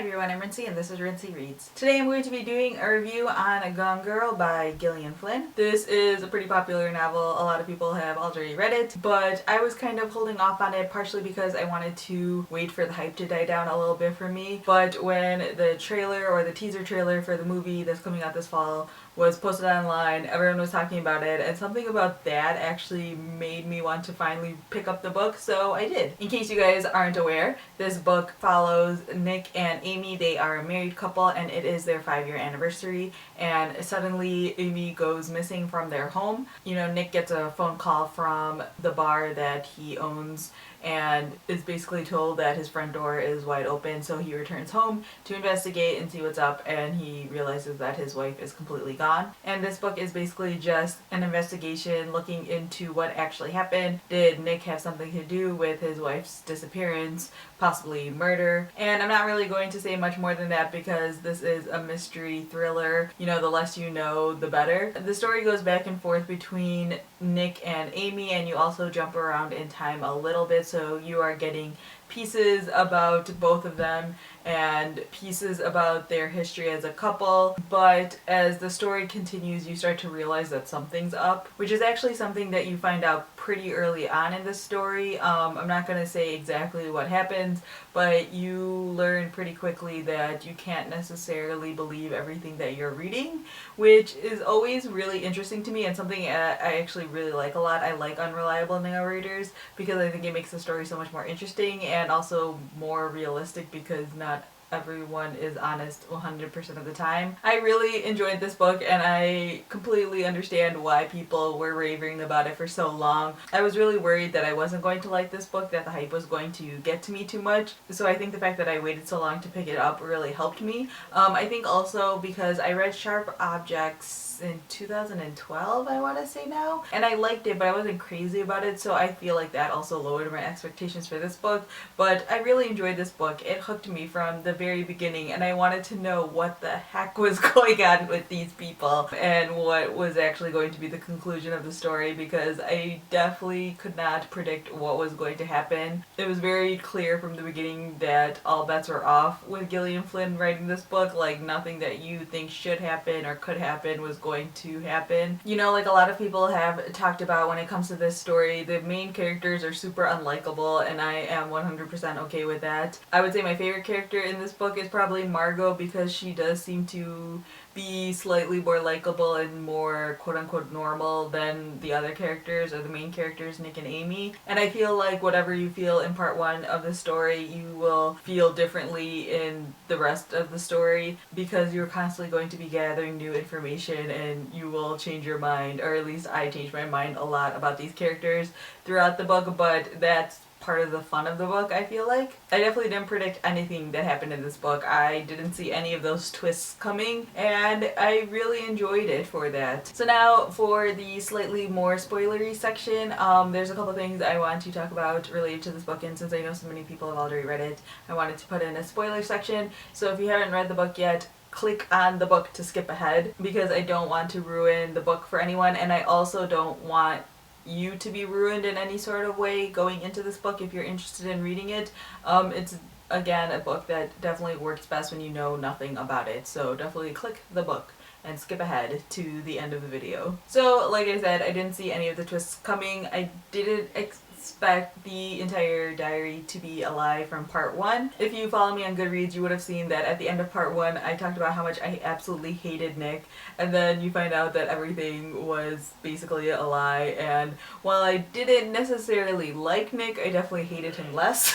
everyone, I'm Rincey and this is Rincey Reads. Today I'm going to be doing a review on Gone Girl by Gillian Flynn. This is a pretty popular novel, a lot of people have already read it, but I was kind of holding off on it partially because I wanted to wait for the hype to die down a little bit for me. But when the trailer or the teaser trailer for the movie that's coming out this fall was posted online, everyone was talking about it, and something about that actually made me want to finally pick up the book, so I did. In case you guys aren't aware, this book follows Nick and Amy. They are a married couple and it is their 5-year anniversary, and suddenly Amy goes missing from their home. You know, Nick gets a phone call from the bar that he owns and is basically told that his front door is wide open, so he returns home to investigate and see what's up, and he realizes that his wife is completely gone. And this book is basically just an investigation looking into what actually happened. Did Nick have something to do with his wife's disappearance, possibly murder? And I'm not really going to say much more than that because this is a mystery thriller. You know, the less you know, the better. The story goes back and forth between Nick and Amy, and you also jump around in time a little bit, so you are getting pieces about both of them and pieces about their history as a couple. But as the story continues, you start to realize that something's up, which is actually something that you find out pretty early on in the story. I'm not going to say exactly what happens, but you learn pretty quickly that you can't necessarily believe everything that you're reading, which is always really interesting to me and something I actually really like a lot. I like unreliable narrators because I think it makes the story so much more interesting and also more realistic because not everyone is honest 100% of the time. I really enjoyed this book and I completely understand why people were raving about it for so long. I was really worried that I wasn't going to like this book, that the hype was going to get to me too much. So I think the fact that I waited so long to pick it up really helped me. I think also because I read Sharp Objects in 2012, I want to say now, and I liked it, but I wasn't crazy about it, so I feel like that also lowered my expectations for this book. But I really enjoyed this book. It hooked me from the very beginning, and I wanted to know what the heck was going on with these people and what was actually going to be the conclusion of the story, because I definitely could not predict what was going to happen. It was very clear from the beginning that all bets were off with Gillian Flynn writing this book. Like, nothing that you think should happen or could happen was going to happen. You know, like a lot of people have talked about when it comes to this story, the main characters are super unlikable, and I am 100% okay with that. I would say my favorite character in this book is probably Margot, because she does seem to be slightly more likable and more quote-unquote normal than the other characters, or the main characters, Nick and Amy. And I feel like whatever you feel in part 1 of the story, you will feel differently in the rest of the story, because you're constantly going to be gathering new information and you will change your mind, or at least I changed my mind a lot about these characters throughout the book, but that's part of the fun of the book, I feel like. I definitely didn't predict anything that happened in this book. I didn't see any of those twists coming, and I really enjoyed it for that. So now for the slightly more spoilery section, there's a couple things I want to talk about related to this book, and since I know so many people have already read it, I wanted to put in a spoiler section. So if you haven't read the book yet, click on the book to skip ahead, because I don't want to ruin the book for anyone, and I also don't want you to be ruined in any sort of way going into this book if you're interested in reading it. It's again a book that definitely works best when you know nothing about it, so definitely click the book and skip ahead to the end of the video. So like I said, I didn't see any of the twists coming. I didn't expect the entire diary to be a lie from part 1. If you follow me on Goodreads, you would have seen that at the end of part 1 I talked about how much I absolutely hated Nick, and then you find out that everything was basically a lie, and while I didn't necessarily like Nick, I definitely hated him less.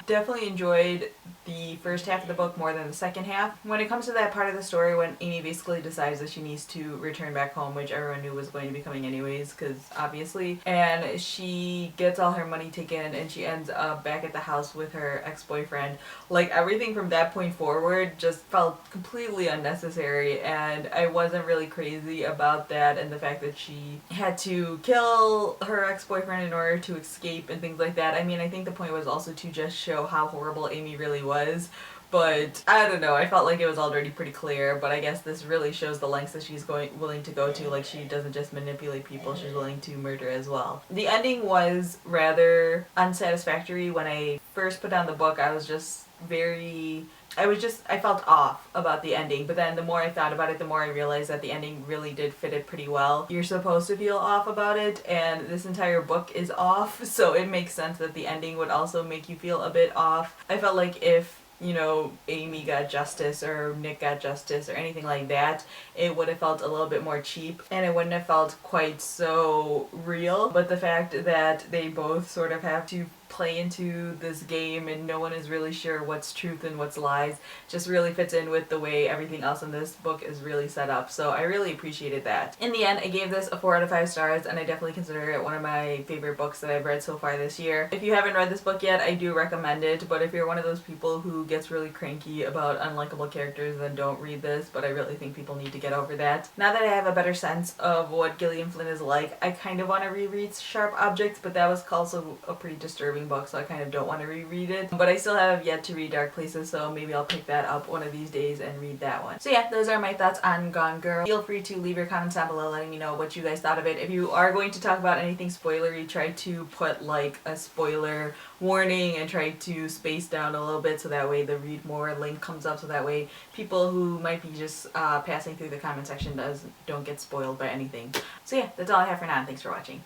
Definitely enjoyed the first half of the book more than the second half. When it comes to that part of the story when Amy basically decides that she needs to return back home, which everyone knew was going to be coming anyways, because obviously, and she gets all her money taken and she ends up back at the house with her ex-boyfriend, like everything from that point forward just felt completely unnecessary, and I wasn't really crazy about that, and the fact that she had to kill her ex-boyfriend in order to escape and things like that. I mean, I think the point was also to just show how horrible Amy really was, but I don't know, I felt like it was already pretty clear, but I guess this really shows the lengths that she's willing to go to. Like, she doesn't just manipulate people, she's willing to murder as well. The ending was rather unsatisfactory when I first put down the book, I felt off about the ending, but then the more I thought about it, the more I realized that the ending really did fit it pretty well. You're supposed to feel off about it, and this entire book is off, so it makes sense that the ending would also make you feel a bit off. I felt like if, you know, Amy got justice or Nick got justice or anything like that, it would have felt a little bit more cheap and it wouldn't have felt quite so real. But the fact that they both sort of have to play into this game and no one is really sure what's truth and what's lies just really fits in with the way everything else in this book is really set up. So I really appreciated that. In the end, I gave this a 4 out of 5 stars and I definitely consider it one of my favorite books that I've read so far this year. If you haven't read this book yet, I do recommend it, but if you're one of those people who gets really cranky about unlikable characters, then don't read this, but I really think people need to get over that. Now that I have a better sense of what Gillian Flynn is like, I kind of want to reread Sharp Objects, but that was also a pretty disturbing book, so I kind of don't want to reread it. But I still have yet to read Dark Places, so maybe I'll pick that up one of these days and read that one. So yeah, those are my thoughts on Gone Girl. Feel free to leave your comments down below letting me know what you guys thought of it. If you are going to talk about anything spoilery, try to put like a spoiler warning and try to space down a little bit so that way the read more link comes up, so that way people who might be just passing through the comment section don't get spoiled by anything. So yeah, that's all I have for now. Thanks for watching.